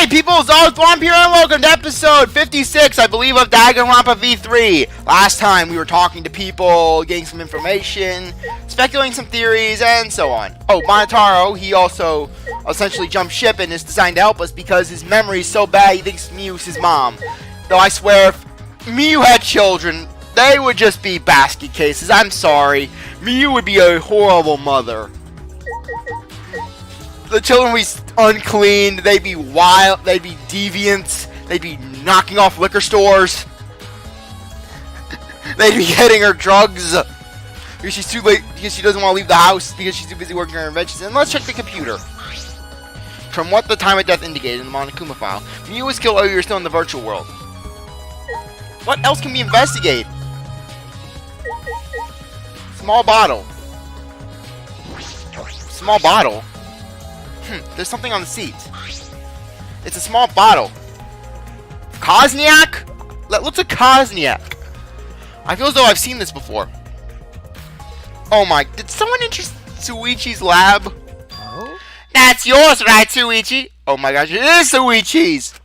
Hey people, it's CzarThwomp here and welcome to episode 56, I believe, of Danganronpa V3. Last time we were talking to people, getting some information, speculating some theories, and so on. Oh, Monotaro, he also essentially jumped ship and is designed to help us because his memory is so bad he thinks Miyu's his mom. Though I swear, if Miyu had children, they would just be basket cases. I'm sorry. Miyu would be a horrible mother. The children would be unclean, they'd be wild, they'd be deviants, they'd be knocking off liquor stores. They'd be getting her drugs. Because she's too late, because she doesn't want to leave the house, because she's too busy working on her inventions. And let's check the computer. From what the time of death indicated in the Monokuma file, Miyu was killed while you were still in the virtual world. What else can we investigate? Small bottle. Small bottle? There's something on the seat. It's a small bottle. Kosniak? That looks like Kosniak. I feel as though I've seen this before. Oh my, did someone enter Suichi's lab? Oh? That's yours, right, Suichi? Oh my gosh, it is Suichi's!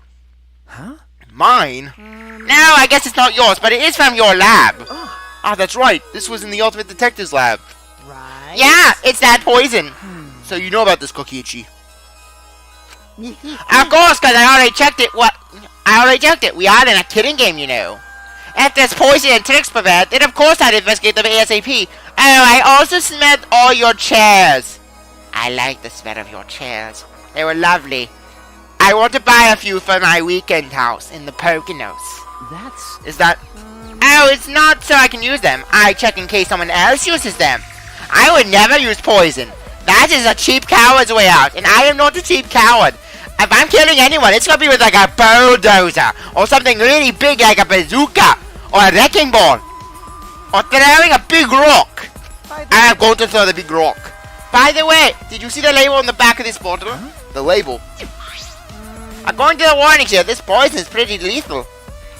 Huh? Mine? No, I guess it's not yours, but it is from your lab. Oh. Ah, that's right. This was in the Ultimate Detective's lab. Right. Yeah, it's that poison. So you know about this, Kokichi. Of course, because I already checked it. I already checked it. We are in a kidding game, you know. If there's poison and tricks prepared, then of course I'd investigate them ASAP. Oh, I also smelled all your chairs. I like the smell of your chairs. They were lovely. I want to buy a few for my weekend house in the Poconos. Is that... Oh, it's not so I can use them. I check in case someone else uses them. I would never use poison. That is a cheap coward's way out, and I am not a cheap coward. If I'm killing anyone, it's gonna be with like a bulldozer, or something really big like a bazooka, or a wrecking ball, or throwing a big rock. I'm going to throw the big rock. By the way, did you see the label on the back of this bottle? Huh? The label. According to the warnings here, this poison is pretty lethal.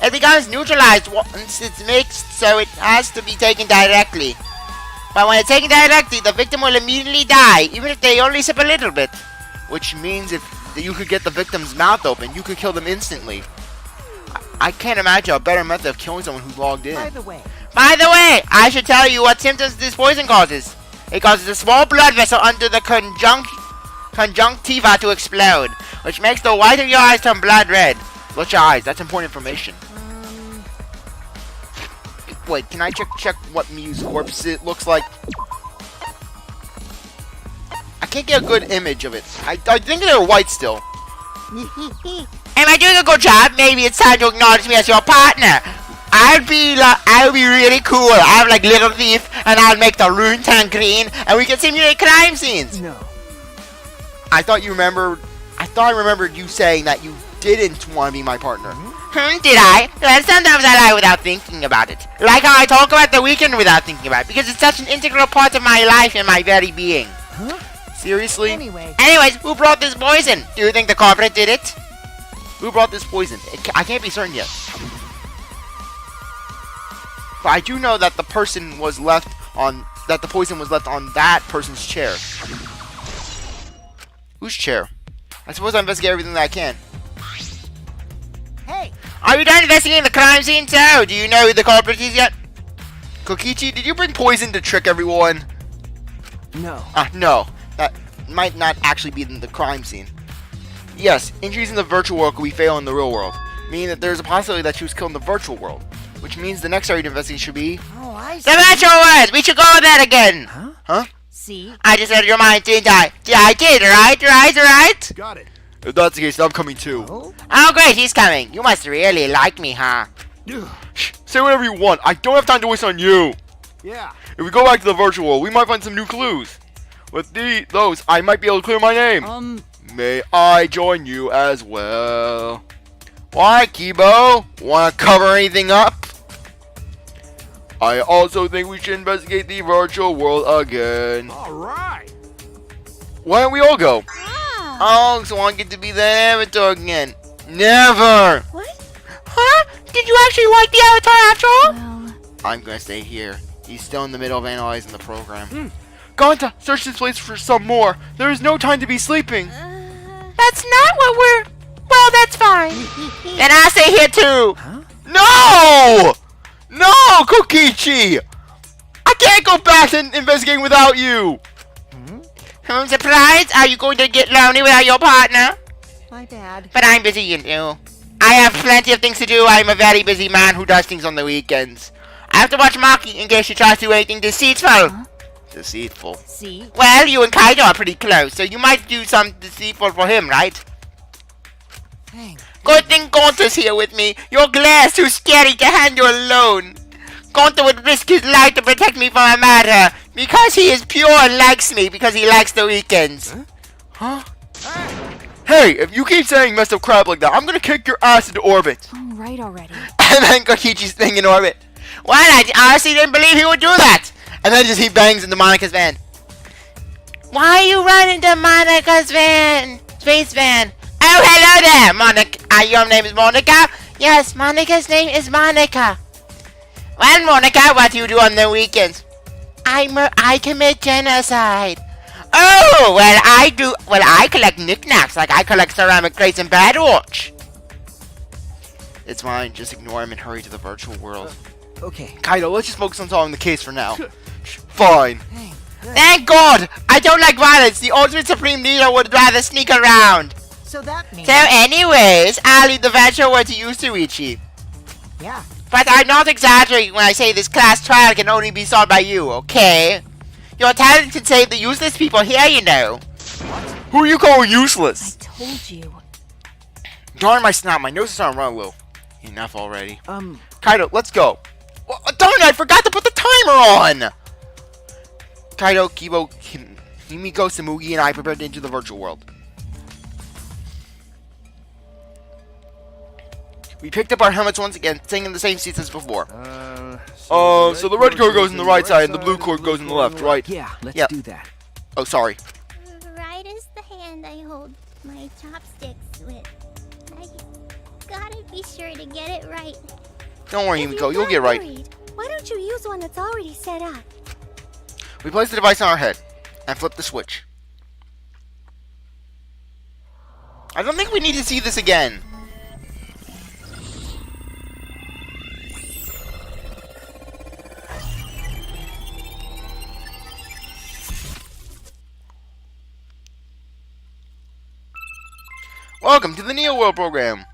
It becomes neutralized once it's mixed, so it has to be taken directly. But when it's taken directly, the victim will immediately die, even if they only sip a little bit. Which means if you could get the victim's mouth open, you could kill them instantly. I can't imagine a better method of killing someone who logged in. By the way, I should tell you what symptoms this poison causes. It causes a small blood vessel under the conjunctiva to explode, which makes the white of your eyes turn blood red. What's your eyes? That's important information. Wait, can I check what Miyu's corpse looks like? I can't get a good image of it. I think they're white still. Am I doing a good job? Maybe it's time to acknowledge me as your partner. I'll be really cool. I'll like Little Thief, and I'll make the room turn green, and we can simulate crime scenes. No. I thought I remembered you saying that you didn't want to be my partner. Did I? Well, sometimes I lie without thinking about it. Like how I talk about the weekend without thinking about it, because it's such an integral part of my life and my very being. Huh? Seriously? Anyways, who brought this poison? Do you think the culprit did it? Who brought this poison? I can't be certain yet. But I do know that the poison was left on that person's chair. Whose chair? I suppose I investigate everything that I can. Hey! Are you done investigating the crime scene? So, do you know who the culprit is yet? Kokichi, did you bring poison to trick everyone? No. No. That might not actually be in the crime scene. Yes, injuries in the virtual world could be fatal in the real world, meaning that there's a possibility that she was killed in the virtual world, which means the next area to investigate should be... Oh, I see. The virtual world! We should go over that again! Huh? See? I just read your mind, didn't I? Yeah, I did, right? Got it. If that's the case, I'm coming too. Oh, great, he's coming. You must really like me, huh? Shh, say whatever you want. I don't have time to waste on you. Yeah. If we go back to the virtual world, we might find some new clues. With those, I might be able to clear my name. May I join you as well? Why, Keebo? Wanna cover anything up? I also think we should investigate the virtual world again. Alright. Why don't we all go? Oh, so I get to be the avatar again. Never! What? Huh? Did you actually like the avatar after all? Well... I'm gonna stay here. He's still in the middle of analyzing the program. Gonta, search this place for some more. There is no time to be sleeping. That's not what we're... Well, Then I'll stay here too. Huh? No! No, Kokichi! I can't go back and investigate without you! I'm surprised. Are you going to get lonely without your partner? My bad. But I'm busy, you know. I have plenty of things to do. I'm a very busy man who does things on the weekends. I have to watch Maki in case she tries to do anything deceitful. Huh? Deceitful. See? Well, you and Kaido are pretty close, so you might do something deceitful for him, right? Thanks. Good thing Gonta's here with me. Your glare's too scary to handle alone. Gonta would risk his life to protect me from a matter. Because he is pure and likes me, because he likes the weekends. Huh? Hey, if you keep saying messed up crap like that, I'm gonna kick your ass into orbit. Oh, right already. And then Kokichi's thing in orbit. Well, I honestly didn't believe he would do that. And then just he bangs into Monica's van. Why are you running to Monica's van? Space van. Oh, hello there, Monica. Your name is Monica? Yes, Monica's name is Monica. Well, Monica, what do you do on the weekends? I commit genocide. Oh, well, I collect knickknacks, like I collect ceramic crates and bad watch. It's fine, just ignore him and hurry to the virtual world. Okay. Kaido, let's just focus on solving the case for now. Fine. Hey. Thank God! I don't like violence. The ultimate supreme leader would rather sneak around. So that means... So anyways, I'll leave the virtual world to you, Suichi. Yeah. But I'm not exaggerating when I say this class trial can only be solved by you, okay? Your talent can save the useless people here, you know. Who are you calling I useless? told you. Darn my snap, my nose is starting to run a little. Enough already. Kaido, let's go. Well, darn it, I forgot to put the timer on! Kaido, Keebo, Himiko, Samugi, and I prepared to enter the virtual world. We picked up our helmets once again, staying in the same seats as before. So the red cord goes on the right side and the blue cord goes on the left, right? Yeah, let's Yep. do that. Oh, sorry. Right is the hand I hold my chopsticks with. I gotta be sure to get it right. Don't worry, If Himiko, you're you'll that get right. worried, why don't you use one that's already set up? We place the device on our head and flip the switch. I don't think we need to see this again. Welcome to the Neo World program.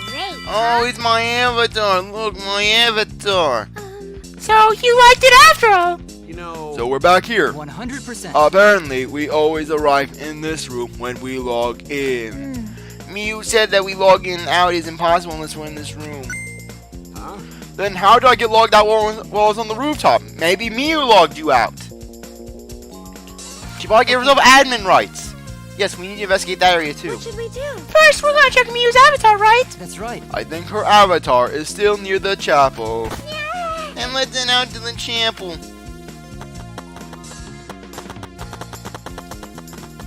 Great. Oh, it's my avatar. Look, my avatar. So you liked it after all. You know... So we're back here. 100%. Apparently, we always arrive in this room when we log in. Miyu said that we log in and out is impossible unless we're in this room. Huh? Then how did I get logged out while I was on the rooftop? Maybe Miyu logged you out. She probably gave herself admin rights. Yes, we need to investigate that area too. What should we do? First, we're gonna check Miyu's avatar, right? That's right. I think her avatar is still near the chapel. And let's head out to the chapel.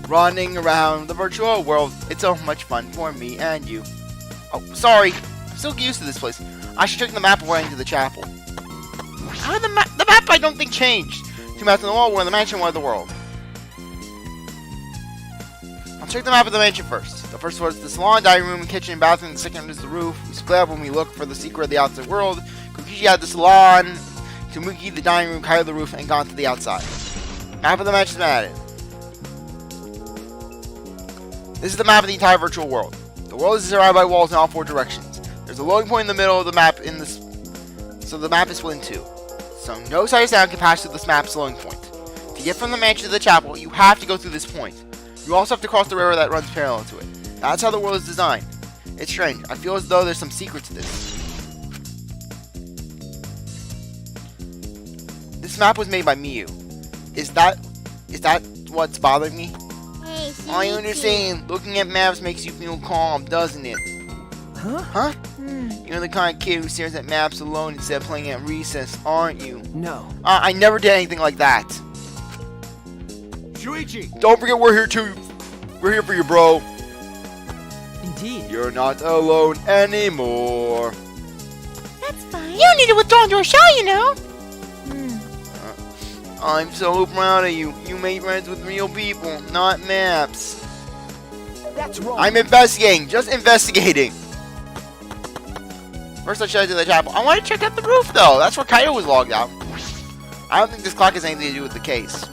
Running around the virtual world. It's so much fun for me and you. Oh, sorry. I'm so used to this place. I should check the map before I enter the chapel. How the map I don't think changed. Two maps on the wall, one in the mansion, one in the world. I'll check the map of the mansion first. The first one is the salon, dining room, kitchen, and bathroom. The second one is the roof. We split up when we look for the secret of the outside world. Kokichi had the salon, Samugi the dining room, Kaido the roof, and Gonta the outside. Map of the mansion is added. This is the map of the entire virtual world. The world is surrounded by walls in all four directions. There's a loading point in the middle of the map so the map is split in two. So no side of sound can pass through this map's loading point. To get from the mansion to the chapel, you have to go through this point. You also have to cross the river that runs parallel to it. That's how the world is designed. It's strange. I feel as though there's some secret to this. This map was made by Miyu. Is that what's bothering me? Hey, I Shinichi. understand. Looking at maps makes you feel calm, doesn't it? Huh? Huh? You're the kind of kid who stares at maps alone instead of playing at recess, aren't you? No. I never did anything like that. Shuichi! Don't forget we're here too. We're here for you, bro. Indeed. You're not alone anymore. That's fine. You need to withdraw your shell, you know. I'm so proud of you. You made friends with real people, not maps. That's wrong. I'm investigating. Just investigating. First I checked to the chapel. I want to check out the roof, though. That's where Kaido was logged out. I don't think this clock has anything to do with the case.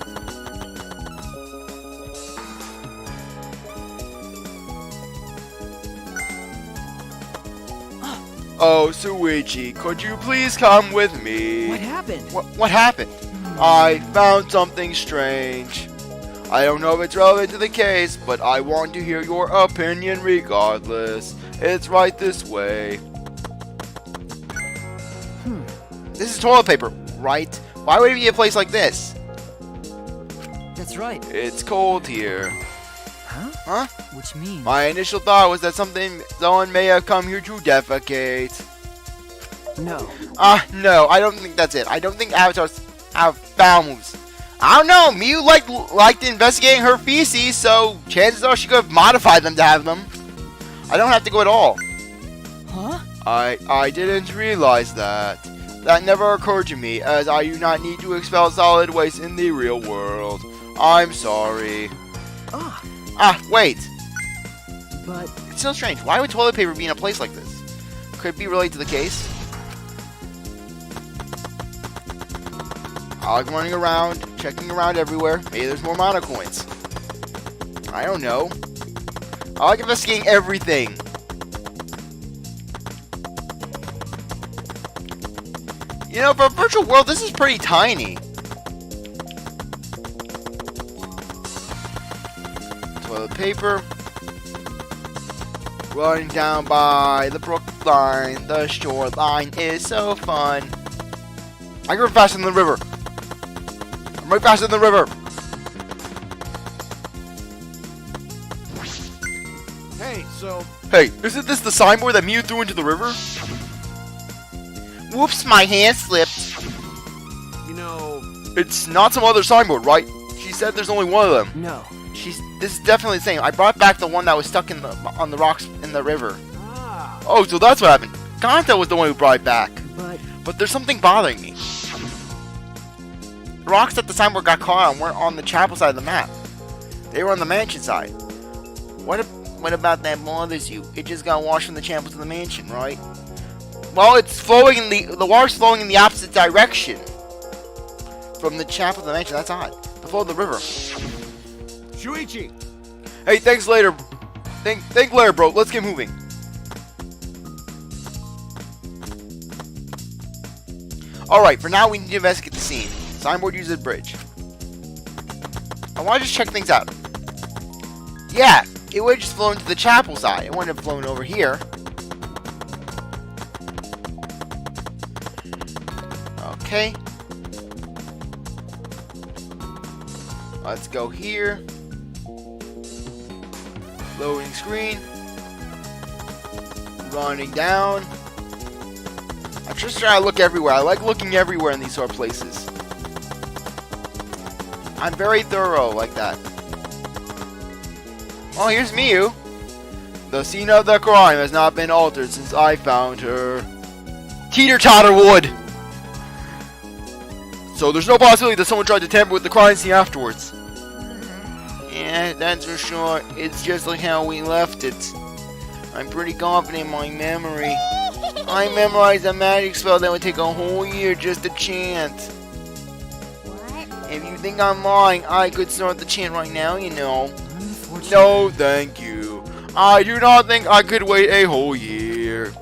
Oh, Suichi, could you please come with me? What happened? What happened? I found something strange. I don't know if it's relevant to the case, but I want to hear your opinion regardless. It's right this way. This is toilet paper, right? Why would it be a place like this? That's right. It's cold here. Huh? Which means... My initial thought was that someone may have come here to defecate. No. No, I don't think that's it. I don't think avatars have bowel moves. I don't know, Miu liked investigating her feces, so chances are she could have modified them to have them. I don't have to go at all. Huh? I didn't realize that. That never occurred to me, as I do not need to expel solid waste in the real world. I'm sorry. Wait. But... It's so strange. Why would toilet paper be in a place like this? Could it be related to the case? I like running around, checking around everywhere. Maybe there's more mana coins. I don't know. I like investigating everything. You know, for a virtual world, this is pretty tiny. Toilet paper. Running down by the brook line. The shoreline is so fun. I can run faster than the river. I'm right faster than the river. Hey, so... Hey, isn't this the signboard that Miu threw into the river? Whoops, my hand slipped. You know... It's not some other signboard, right? She said there's only one of them. No. This is definitely the same. I brought back the one that was stuck on the rocks in the river. Ah. Oh, so that's what happened. Gonta was the one who brought it back. But there's something bothering me. The rocks that the signboard got caught on weren't on the chapel side of the map. They were on the mansion side. What about that bothers you? It just got washed from the chapel to the mansion, right? Well, it's flowing in the water's flowing in the opposite direction from the chapel to the mansion. That's odd. The flow of the river. Shuichi! Hey, thanks later. Thank later, bro. Let's get moving. Alright, for now we need to investigate the scene. Signboard uses bridge. I want to just check things out. Yeah, it would have just flown to the chapel side. It wouldn't have flown over here. Okay. Let's go here. Loading screen. Running down. I'm just trying to look everywhere. I like looking everywhere in these sort of places. I'm very thorough like that. Oh, here's Miu. The scene of the crime has not been altered since I found her. Teeter-totter wood! So there's no possibility that someone tried to tamper with the crime scene afterwards. Yeah, that's for sure. It's just like how we left it. I'm pretty confident in my memory. I memorized a magic spell that would take a whole year just to chant. What? If you think I'm lying, I could start the chant right now, you know. unfortunately... No, thank you. I do not think I could wait a whole year.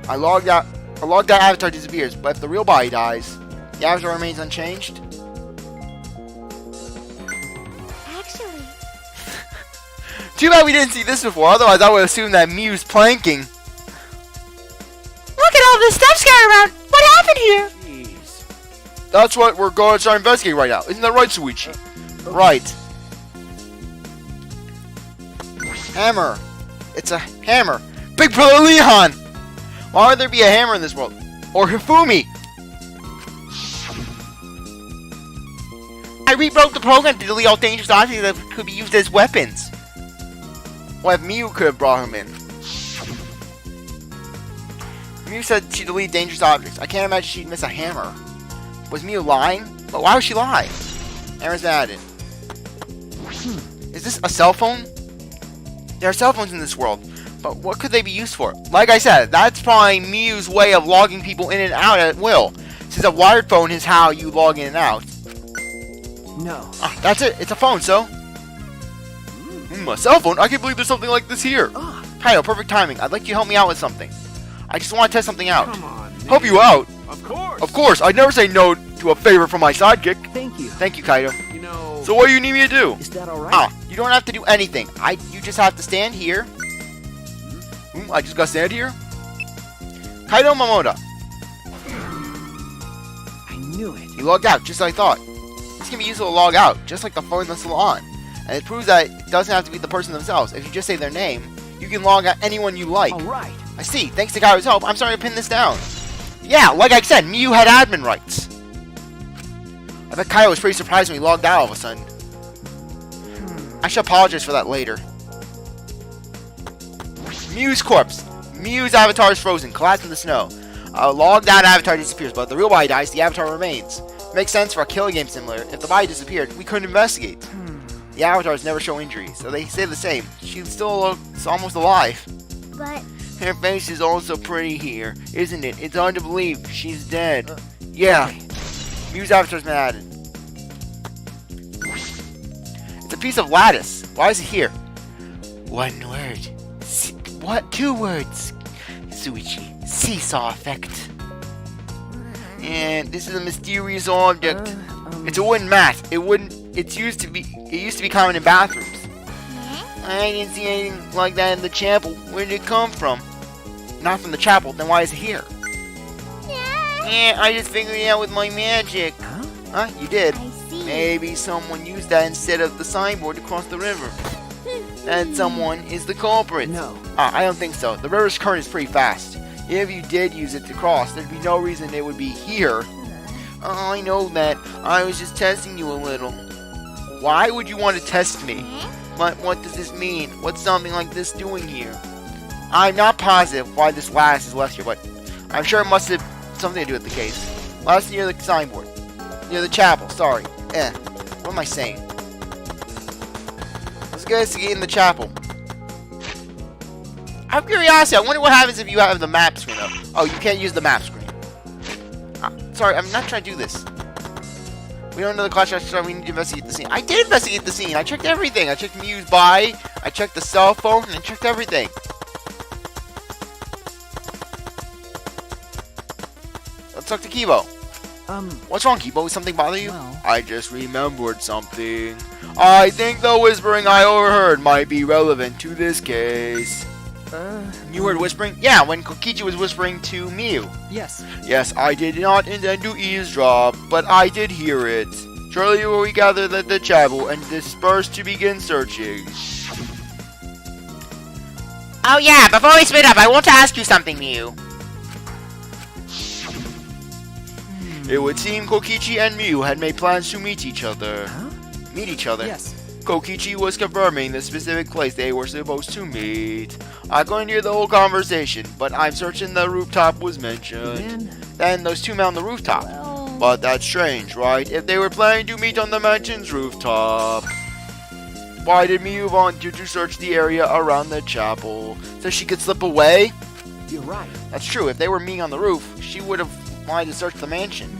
I logged out avatar disappears, but if the real body dies, the avatar remains unchanged. Actually, Too bad we didn't see this before, otherwise I would assume that Miu's planking. Look at all this stuff scattered around. What happened here? Jeez. That's what we're going to start investigating right now. Isn't that right, Suichi? Right. Hammer. It's a hammer. Big Brother Leon! Why would there be a hammer in this world? Or Hifumi? I rebroke the program to delete all dangerous objects that could be used as weapons. What if Miu could have brought him in? Miu said she deleted dangerous objects. I can't imagine she'd miss a hammer. Was Miu lying? But why would she lie? Hammer's been added. Is this a cell phone? There are cell phones in this world, but what could they be used for? Like I said, that's probably Miu's way of logging people in and out at will, since a wired phone is how you log in and out. No. Ah, that's it. It's a phone, so. A cell phone? I can't believe there's something like this here. Kaido, perfect timing. I'd like you to help me out with something. I just want to test something out. Come on, man. Help you out? Of course. Of course. I'd never say no to a favor from my sidekick. Thank you. Thank you, Kaido. You know. So what do you need me to do? Is that alright? Ah, you don't have to do anything. You just have to stand here. I just gotta stand here. Kaido Momoda. I knew it. He logged out, just like I thought. This can be useful to log out, just like the phone in the salon. And it proves that it doesn't have to be the person themselves. If you just say their name, you can log out anyone you like. Alright. I see. Thanks to Kaido's help, I'm starting to pin this down. Yeah, like I said, Miu had admin rights. I bet Kaido was pretty surprised when he logged out all of a sudden. I should apologize for that later. Miu's corpse. Miu's avatar is frozen, collapsed in the snow. A logged out avatar disappears, but if the real body dies, the avatar remains. Makes sense for a killing game simulator. If the body disappeared, we couldn't investigate. The avatars never show injuries, so they stay the same. She still looks almost alive. But Her face is also pretty here, isn't it? It's hard to believe she's dead. Yeah. Miu's avatar's been added. It's a piece of lattice. Why is it here? One word. What? 2 words. Suichi. Seesaw effect. And this is a mysterious object. It's a wooden mat. It used to be common in bathrooms. I didn't see anything like that in the chapel. Where did it come from? Not from the chapel. Then why is it here? Yeah, I just figured it out with my magic. Huh? You did? I see. Maybe someone used that instead of the signboard to cross the river. And someone is the culprit. No. I don't think so. The river's current is pretty fast. If you did use it to cross, there'd be no reason it would be here. I know that. I was just testing you a little. Why would you want to test me? But what does this mean? What's something like this doing here? I'm not positive why this lattice is left here, but I'm sure it must have something to do with the case. Last near the signboard. Near the chapel, sorry. What am I saying? Let's go investigate in the chapel. Out of curiosity, I wonder what happens if you have the map screen up. Oh, you can't use the map screen. Sorry, I'm not trying to do this. We don't know the clash, so we need to investigate the scene. I did investigate the scene. I checked everything. I checked Miu's body. I checked the cell phone, and I checked everything. Let's talk to Keebo. What's wrong, Keebo? Is something bother you? Well. I just remembered something. I think the whispering I overheard might be relevant to this case. You heard whispering? Yeah, when Kokichi was whispering to Miu. Yes. Yes, I did not intend to eavesdrop, but I did hear it. Shortly we gathered at the chapel and dispersed to begin searching. Oh yeah, before we split up, I want to ask you something, Miu. It would seem Kokichi and Miu had made plans to meet each other. Huh? Meet each other? Yes. Kokichi was confirming the specific place they were supposed to meet. I couldn't hear the whole conversation, but I'm certain the rooftop was mentioned. Then those two met on the rooftop. But that's strange, right? If they were planning to meet on the mansion's rooftop, why did Miu volunteer to search the area around the chapel? So she could slip away? You're right. That's true. If they were meeting on the roof, she would have wanted to search the mansion.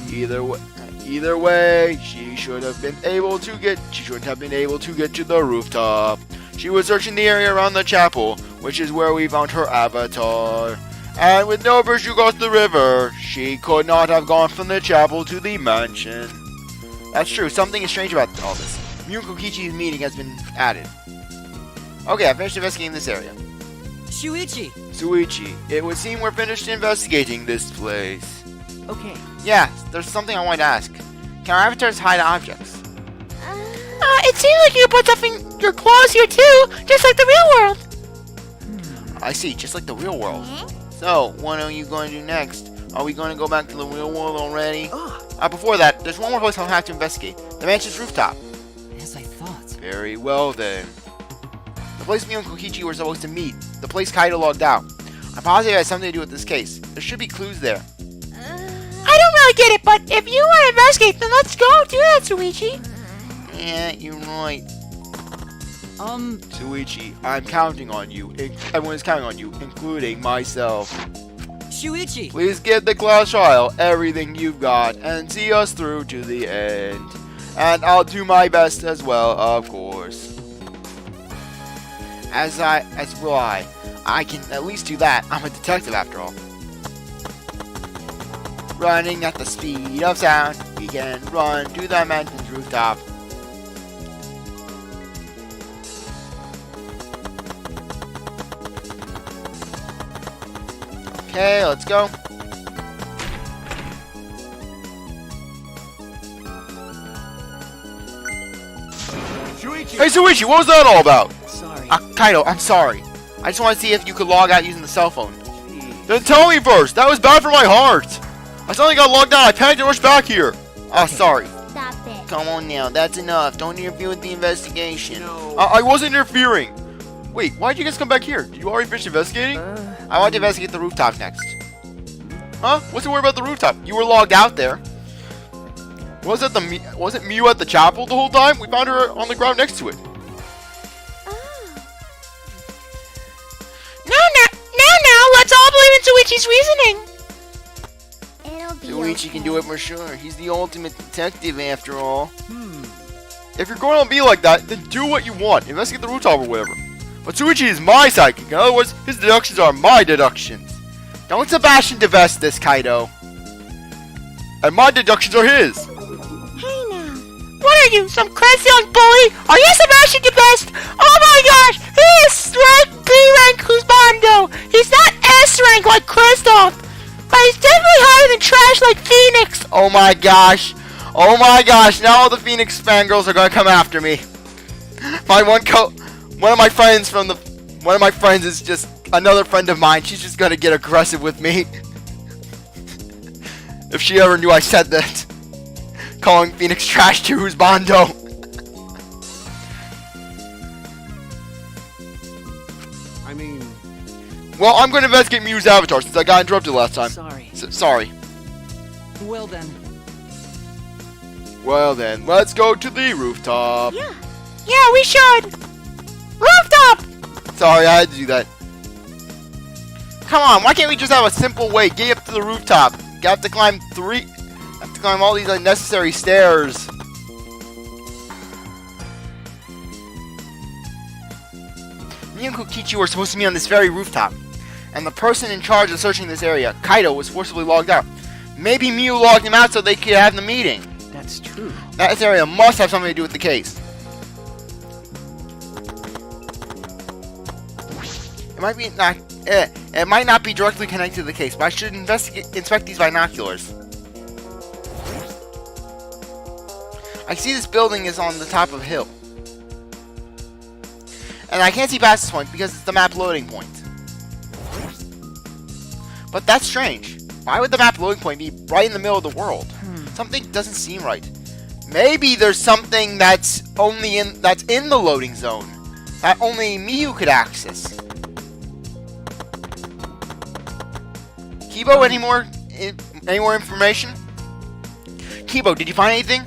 Either way, she shouldn't have been able to get to the rooftop. She was searching the area around the chapel, which is where we found her avatar. And with no bridge across the river, she could not have gone from the chapel to the mansion. That's true. Something is strange about all this. Miu and Kokichi's meeting has been added. Okay, I finished investigating this area. Suichi, it would seem we're finished investigating this place. Okay. Yeah, there's something I wanted to ask. Can our avatars hide objects? It seems like you put stuff in your claws here too, just like the real world. I see, just like the real world. So, what are you going to do next? Are we going to go back to the real world already? Before that, there's one more place I'll have to investigate. The mansion's rooftop. As I thought. Very well then. The The place Miu and Kokichi were supposed to meet. The place Kaido logged out. I'm positive it has something to do with this case. There should be clues there. I don't really get it, but if you want to investigate, then let's go do that, Shuichi. Yeah, you're right. Shuichi, I'm counting on you. Everyone is counting on you, including myself. Shuichi! Please give the class trial everything you've got and see us through to the end. And I'll do my best as well, of course. As will I. I can at least do that. I'm a detective after all. Running at the speed of sound, we can run to the mountain's rooftop. Okay, let's go. Hey Shuichi, what was that all about? Sorry. Kaido, I'm sorry. I just want to see if you could log out using the cell phone. Jeez. Then tell me first. That was bad for my heart. I suddenly got logged out. I panicked and rushed back here. Oh, sorry. Stop it. Come on now, that's enough. Don't interfere with the investigation. No. I wasn't interfering. Wait, why did you guys come back here? Did you already finish investigating? I want to investigate the rooftop next. Huh? What's the worry about the rooftop? You were logged out there. Wasn't Miu at the chapel the whole time? We found her on the ground next to it. No, let's all believe in Shuichi's reasoning. It'll be Shuichi can do it for sure. He's the ultimate detective after all. Hmm. If you're going to be like that, then do what you want. Investigate the rooftop or whatever. But Shuichi is my sidekick. In other words, his deductions are my deductions. Don't Sebastian divest this, Kaido. And my deductions are his. Hey now. What are you, some crazy young bully? Are you Sebastian the best? Oh my gosh, he is rank B rank Husbando. He's not S rank like Kristoff, but he's definitely higher than trash like Phoenix. Oh my gosh. Oh my gosh. Now all the Phoenix fangirls are going to come after me. One of my friends is just another friend of mine. She's just going to get aggressive with me. If she ever knew I said that. Calling Phoenix trash to Husbando. I mean, Well, I'm going to investigate Miu's avatar since I got interrupted last time. sorry. Sorry. Well then. Well then, let's go to the rooftop. Yeah, we should. Rooftop. Sorry, I had to do that. Come on, why can't we just have a simple way? Get up to the rooftop. You have to climb all these unnecessary stairs. Me and Kokichi were supposed to be on this very rooftop. And the person in charge of searching this area, Kaido, was forcibly logged out. Maybe Miu logged him out so they could have the meeting. That's true. That area must have something to do with the case. It might not be directly connected to the case, but I should inspect these binoculars. I see this building is on the top of a hill. And I can't see past this point because it's the map loading point. But that's strange. Why would the map loading point be right in the middle of the world? Something doesn't seem right. Maybe there's something that's in the loading zone that only Miu could access. Keebo, any more information? Keebo, did you find anything?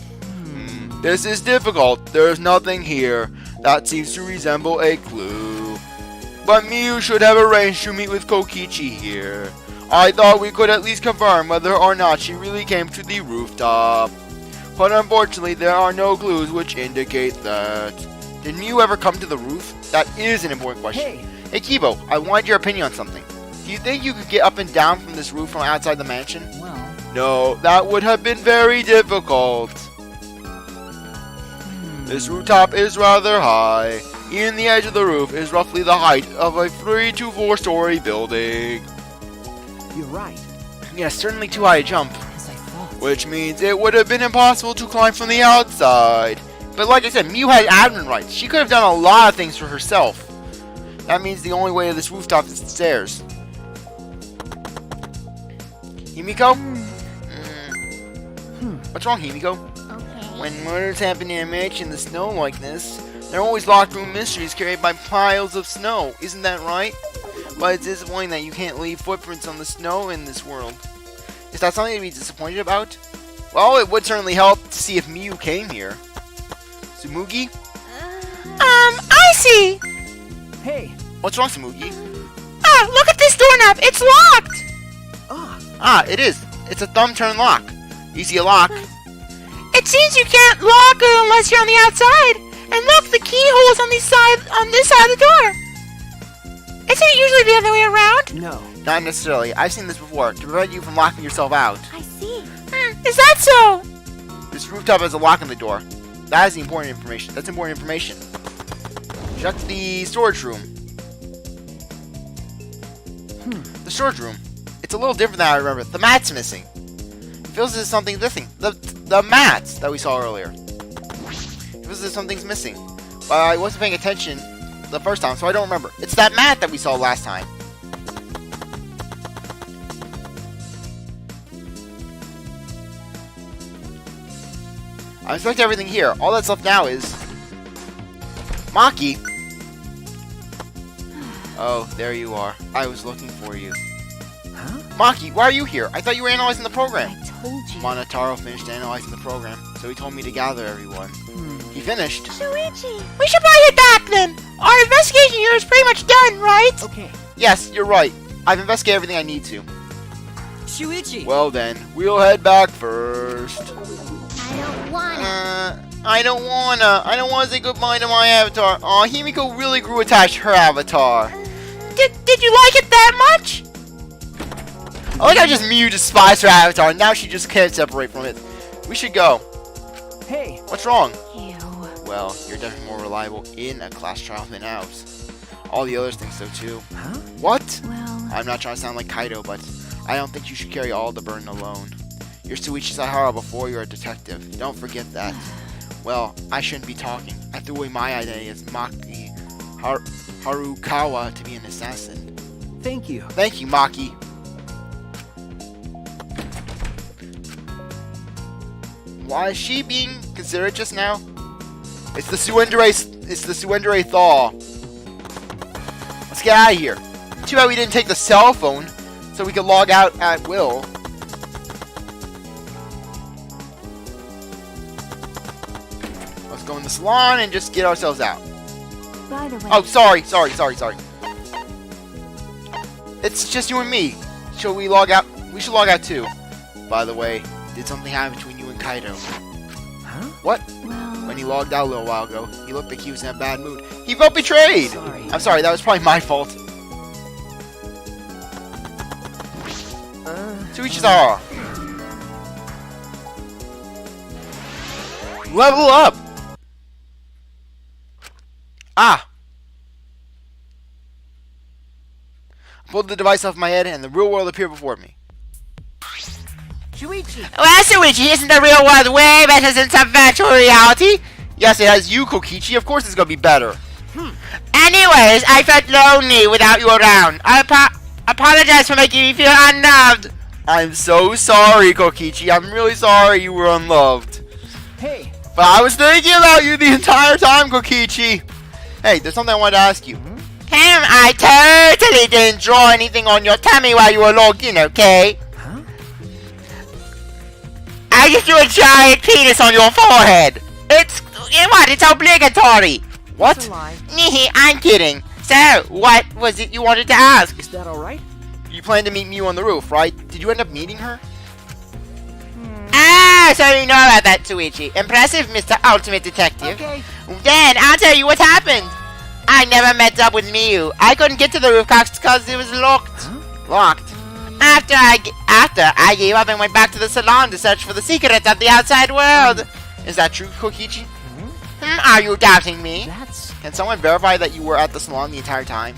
This is difficult. There's nothing here that seems to resemble a clue. But Miu should have arranged to meet with Kokichi here. I thought we could at least confirm whether or not she really came to the rooftop. But unfortunately, there are no clues which indicate that. Did Miu ever come to the roof? That is an important question. Hey Keebo, I wanted your opinion on something. Do you think you could get up and down from this roof from outside the mansion? Well. No, that would have been very difficult. This rooftop is rather high. Even the edge of the roof is roughly the height of a 3 to 4 story building. You're right. Yeah, certainly too high to jump. As I thought. Which means it would have been impossible to climb from the outside. But like I said, Miu had admin rights. She could have done a lot of things for herself. That means the only way to this rooftop is the stairs. Himiko? What's wrong, Himiko? Okay. When murders happen in a mansion in the snow like this, There are always locked room mysteries carried by piles of snow. Isn't that right? But it's disappointing that you can't leave footprints on the snow in this world. Is that something to be disappointed about? Well, it would certainly help to see if Miu came here. Tsumugi? I see. Hey. What's wrong, Tsumugi? Ah, look at this doorknob. It's locked. Ah, it is. It's a thumb turn lock. Easy a lock. It seems you can't lock it unless you're on the outside. And look, the keyhole's on this side of the door. Isn't it usually the other way around? No. Not necessarily. I've seen this before, to prevent you from locking yourself out. I see. Is that so? This rooftop has a lock on the door. That is the important information. That's important information. Check the storage room. The storage room. It's a little different than I remember. The mat's missing. It feels as if something's missing. The mats that we saw earlier. It feels as if something's missing. But I wasn't paying attention the first time, so I don't remember. It's that mat that we saw last time. I inspected everything here. All that's left now is Maki. Oh, there you are. I was looking for you. Huh? Maki, why are you here? I thought you were analyzing the program. I told you. Monotaro finished analyzing the program, so he told me to gather everyone. He finished. Shuichi. We should probably head back then. Our investigation here is pretty much done, right? Okay. Yes, you're right. I've investigated everything I need to. Shuichi. Well then, we'll head back first. I don't wanna. I don't wanna say goodbye to my avatar. Aw, Himiko really grew attached to her avatar. Did you like it that much? I like how just Miu despised her avatar, and now she just can't separate from it. We should go. Hey. What's wrong? Ew. Well, you're definitely more reliable in a class trial than out. All the others think so too. Huh? What? Well, I'm not trying to sound like Kaido, but I don't think you should carry all the burden alone. You're Shuichi Sahara before you're a detective. Don't forget that. Well, I shouldn't be talking. I threw away my identity as Maki Harukawa to be an assassin. Thank you. Thank you, Maki. Why is she being considerate just now? It's the Suendere thaw. Let's get out of here. Too bad we didn't take the cell phone so we could log out at will. Let's go in the salon and just get ourselves out. by the way. Oh, sorry. It's just you and me. Shall we log out? We should log out too. By the way, did something happen between you and Kaido? Huh? What? Well, When he logged out a little while ago, he looked like he was in a bad mood. He felt betrayed! Sorry. I'm sorry, that was probably my fault. Shuichi-Sahara. Level up! Ah! I pulled the device off my head and the real world appeared before me. Shuichi. Well, Shuichi, isn't the real world way better than some virtual reality? Yes, it has you, Kokichi. Of course it's gonna be better. Anyways, I felt lonely without you around. I apologize for making you feel unloved. I'm so sorry, Kokichi. I'm really sorry you were unloved. Hey. But I was thinking about you the entire time, Kokichi. Hey, there's something I wanted to ask you. I totally didn't draw anything on your tummy while you were logged in, okay? Huh? I just drew a giant penis on your forehead. It's obligatory. What? It's a lie. I'm kidding. So, what was it you wanted to ask? Is that all right? You planned to meet Miu on the roof, right? Did you end up meeting her? Ah, so you know about that, Shuichi. Impressive, Mr. Ultimate Detective. Okay. Then, I'll tell you what happened. I never met up with Miu. I couldn't get to the roof because it was locked. Huh? Locked. After I gave up and went back to the salon to search for the secrets of the outside world. Is that true, Kokichi? Are you doubting me? That's... Can someone verify that you were at the salon the entire time?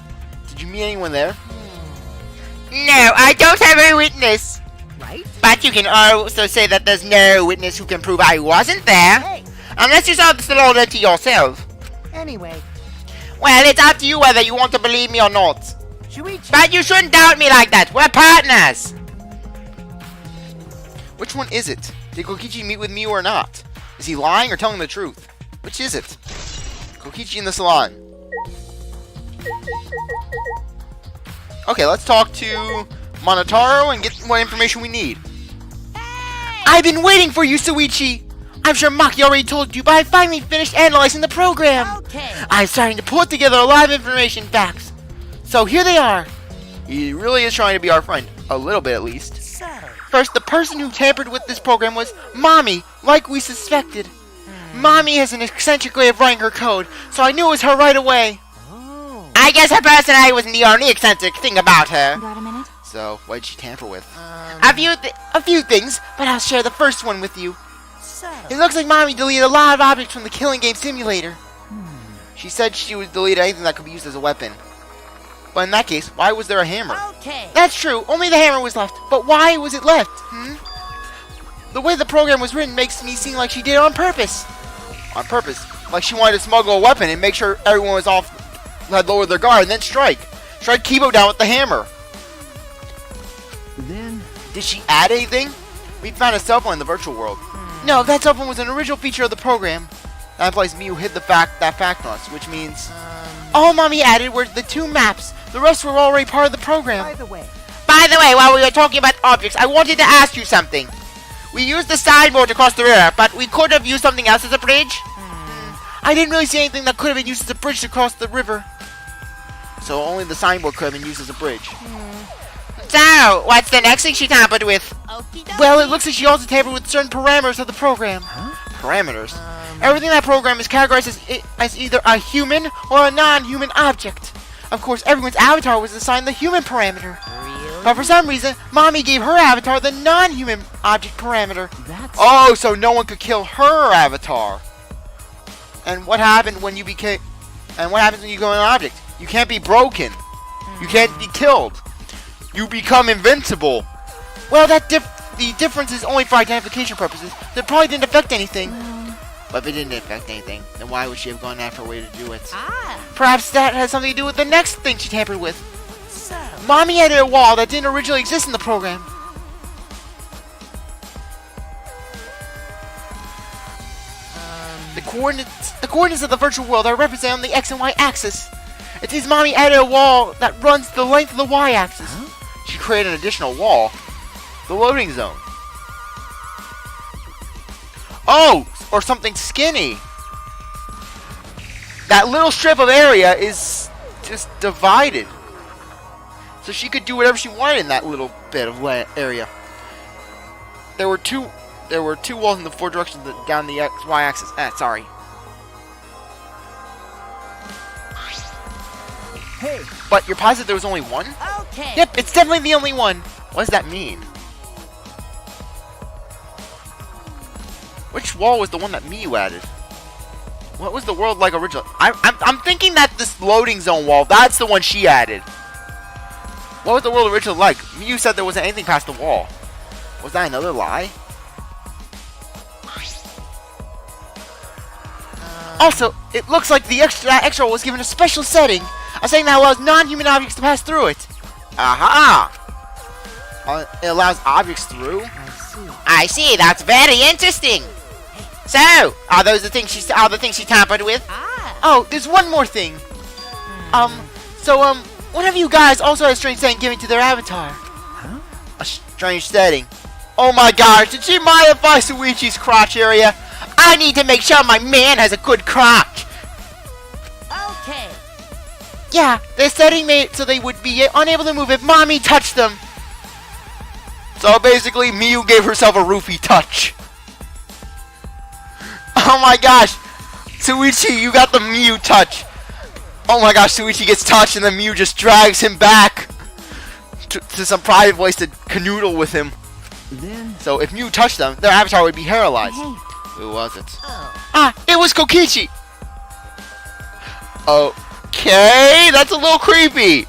Did you meet anyone there? No, I don't have a witness. right? But you can also say that there's no witness who can prove I wasn't there. Hey. Unless you saw the salon empty yourself. Anyway. Well, it's up to you whether you want to believe me or not. Shuichi. But you shouldn't doubt me like that. We're partners. Which one is it? Did Kokichi meet with Miu or not? Is he lying or telling the truth? Which is it? Kokichi in the salon. Okay, let's talk to Monotaro and get what information we need. I've been waiting for you, Suichi! I'm sure Maki already told you, but I finally finished analyzing the program. Okay. I'm starting to put together a lot of information facts. So here they are. He really is trying to be our friend. A little bit, at least. So. First, the person who tampered with this program was Mommy, like we suspected. Mommy has an eccentric way of writing her code, so I knew it was her right away. Oh. I guess her personality wasn't the only eccentric thing about her. Got a minute? So, what did she tamper with? A few things, but I'll share the first one with you. So. It looks like Mommy deleted a lot of objects from the killing game simulator. She said she would delete anything that could be used as a weapon. But in that case, why was there a hammer? Okay. That's true, only the hammer was left. But why was it left? The way the program was written makes me seem like she did it on purpose. On purpose? Like she wanted to smuggle a weapon and make sure everyone was off, had lowered their guard, and then strike. Strike Keebo down with the hammer. Then. Did she add anything? We found a cell phone in the virtual world. No, that cell phone was an original feature of the program. That implies Miu hid that fact on us, which means all Mommy added were the 2 maps. The rest were already part of the program. By the way. While we were talking about objects, I wanted to ask you something. We used the signboard to cross the river, but we could have used something else as a bridge. I didn't really see anything that could have been used as a bridge to cross the river. So only the signboard could have been used as a bridge. So, what's the next thing she tampered with? Okie dokie. Well, it looks like she also tampered with certain parameters of the program. Parameters? Everything in that program is categorized as either a human or a non-human object. Of course, everyone's avatar was assigned the human parameter. Really? But for some reason, Mommy gave her avatar the non-human object parameter. That's. Oh, so no one could kill her avatar. And what happened when you became... And what happens when you go an object? You can't be broken. You can't be killed. You become invincible. Well, the difference is only for identification purposes. That probably didn't affect anything. But if it didn't affect anything, then why would she have gone after a way to do it? Perhaps that has something to do with the next thing she tampered with. So. Mommy added a wall that didn't originally exist in the program. The coordinates of the virtual world are represented on the X and Y axis. It seems Mommy added a wall that runs the length of the Y axis. She created an additional wall. The loading zone. Oh, or something skinny. That little strip of area is just divided. So she could do whatever she wanted in that little bit of area. There were two walls in the 4 directions down the X, Y axis. Sorry. Hey. But you're positive there was only one? Okay. Yep, it's definitely the only one. What does that mean? Which wall was the one that Miu added? What was the world like originally? I'm thinking that this loading zone wall, that's the one she added. What was the world originally like? Miu said there wasn't anything past the wall. Was that another lie? Also, it looks like that extra was given a special setting. A setting that allows non-human objects to pass through it. Aha! It allows objects through? I see, that's very interesting. So, are those the things she tampered with? Oh, there's one more thing. One of you guys also had a strange setting given to their avatar. A strange setting. Oh my gosh, did she modify Suichi's crotch area? I need to make sure my man has a good crotch. Okay. Yeah, the setting made it so they would be unable to move if Mommy touched them. So basically, Miu gave herself a roofie touch. Oh my gosh, Suichi, you got the Miu touch. Oh my gosh, Suichi gets touched and then Miu just drags him back to some private place to canoodle with him. Then. So if Miu touched them, their avatar would be paralyzed. Hey. Who was it? Oh. It was Kokichi! Okay, that's a little creepy.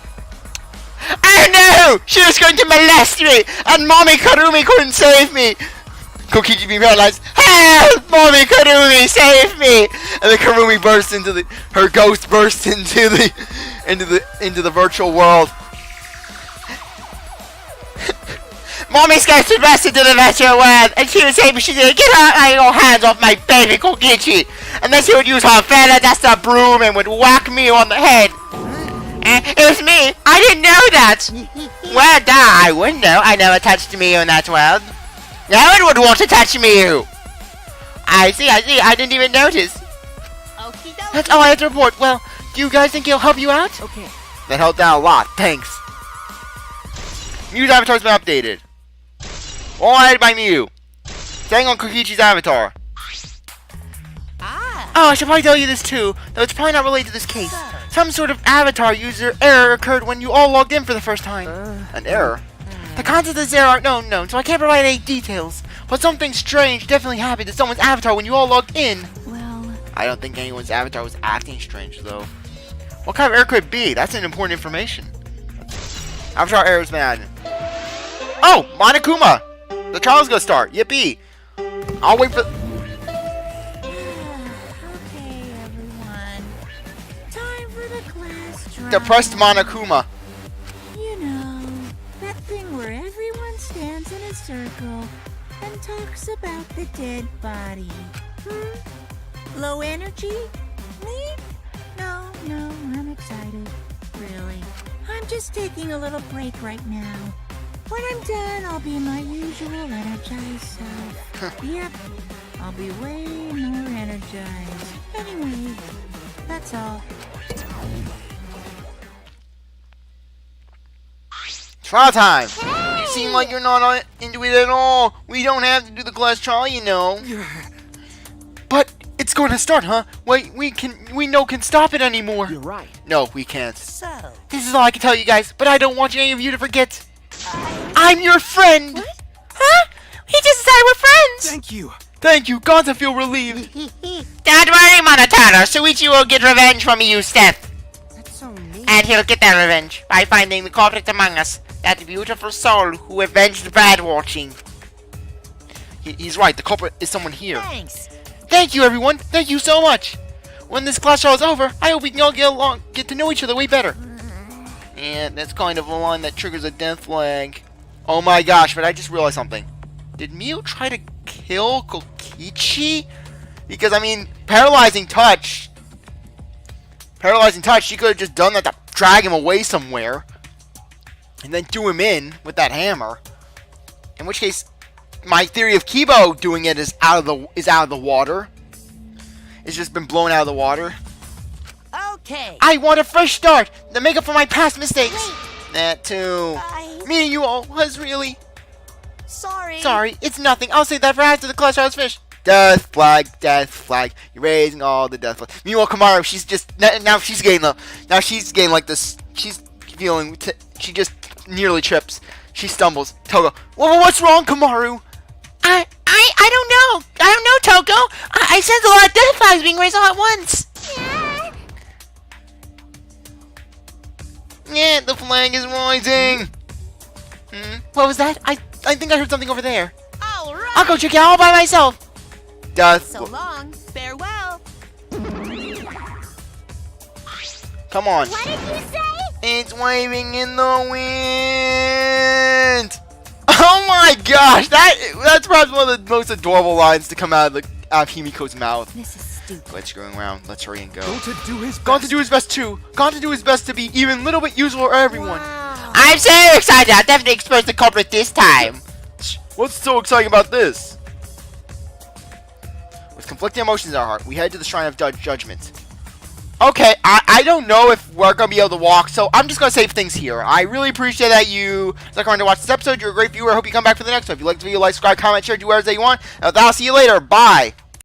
Oh no! She was going to molest me! And Mommy Karumi couldn't save me! Kokichi being paralyzed. Help! Mommy Karumi, save me! And then Karumi bursts into her ghost bursts into the virtual world. Mommy's going to burst into the virtual world, and she was able to get her hands off my baby Kokichi. And then she would use her feather duster broom and would whack me on the head. It was me. I didn't know that. Well, duh, I wouldn't know. I never touched me in that world. No one would want to touch me. I see. I didn't even notice. Okie dokie. That's all I have to report. Well, do you guys think he'll help you out? Okay. That helped out a lot. Thanks. Mew's avatar's been updated. All added by Mew. Staying on Kokichi's avatar. Oh, I should probably tell you this too, though it's probably not related to this case. Some sort of avatar user error occurred when you all logged in for the first time. An error? The contents of this error aren't known, so I can't provide any details. But something strange definitely happened to someone's avatar when you all logged in. Well, I don't think anyone's avatar was acting strange, though. What kind of error could it be? That's an important information. Avatar error's been added. Oh, Monokuma! The trial's gonna start. Yippee! I'll wait for... okay, everyone. Time for the class trial. Depressed Monokuma. You know, that thing where everyone stands in a circle and talks about the dead body. Low energy? Me? No, I'm excited. Really. I'm just taking a little break right now. When I'm done, I'll be my usual energized self. Yep, I'll be way more energized. Anyway, that's all. Trial time! You seem like you're not into it at all. We don't have to do the class trial, you know. But it's going to start, huh? Wait, we can stop it anymore. You're right. No, we can't. So, This is all I can tell you guys, but I don't want any of you to forget. I'm your friend! What? Huh? He just decided we're friends. thank you. Thank you, Gonta feel relieved. Don't worry, Monotaro. Suichi will get revenge from you, Steph. That's so neat. And he'll get that revenge by finding the culprit among us. That beautiful soul who avenged bad watching. He's right, the culprit is someone here. Thanks. Thank you, everyone. Thank you so much. When this class trial is over, I hope we can all get to know each other way better. And that's kind of a line that triggers a death flag. Oh my gosh, but I just realized something. Did Mew try to kill Kokichi? Because, I mean, paralyzing touch, she could have just done that to drag him away somewhere. And then do him in with that hammer. In which case, my theory of Keebo doing it is out of the water. It's just been blown out of the water. Okay. I want a fresh start to make up for my past mistakes. Wait. That too. Bye. Meeting you all was really Sorry. sorry. It's nothing. I'll say that for after the class trial's finished. Death flag, death flag. You're raising all the death flags. Meanwhile, Kamaru, she's just now she's getting like this. She's feeling. She just nearly trips. She stumbles. Togo, what's wrong, Kamaru? I don't know. I don't know, Toko. I sense a lot of death flags being raised all at once. Yeah, the flag is rising. What was that? I think I heard something over there. All right. I'll go check it out all by myself. Death. So long. Farewell. Come on. What did you say? It's waving in the wind. Oh my gosh, that's perhaps one of the most adorable lines to come out of Himiko's mouth. This is stupid. Let's go around. Let's hurry and go. Gonta do his Gonta do his best too. Gonta do his best to be even a little bit useful for everyone. Wow. I'm so excited. I'll definitely expose the culprit this time. What's so exciting about this? With conflicting emotions in our heart, we head to the Shrine of Judgment. Okay, I don't know if we're going to be able to walk, so I'm just going to save things here. I really appreciate that you stuck around to watch this episode. You're a great viewer. I hope you come back for the next one. If you like the video, like, subscribe, comment, share, do whatever you want. And I'll see you later. Bye.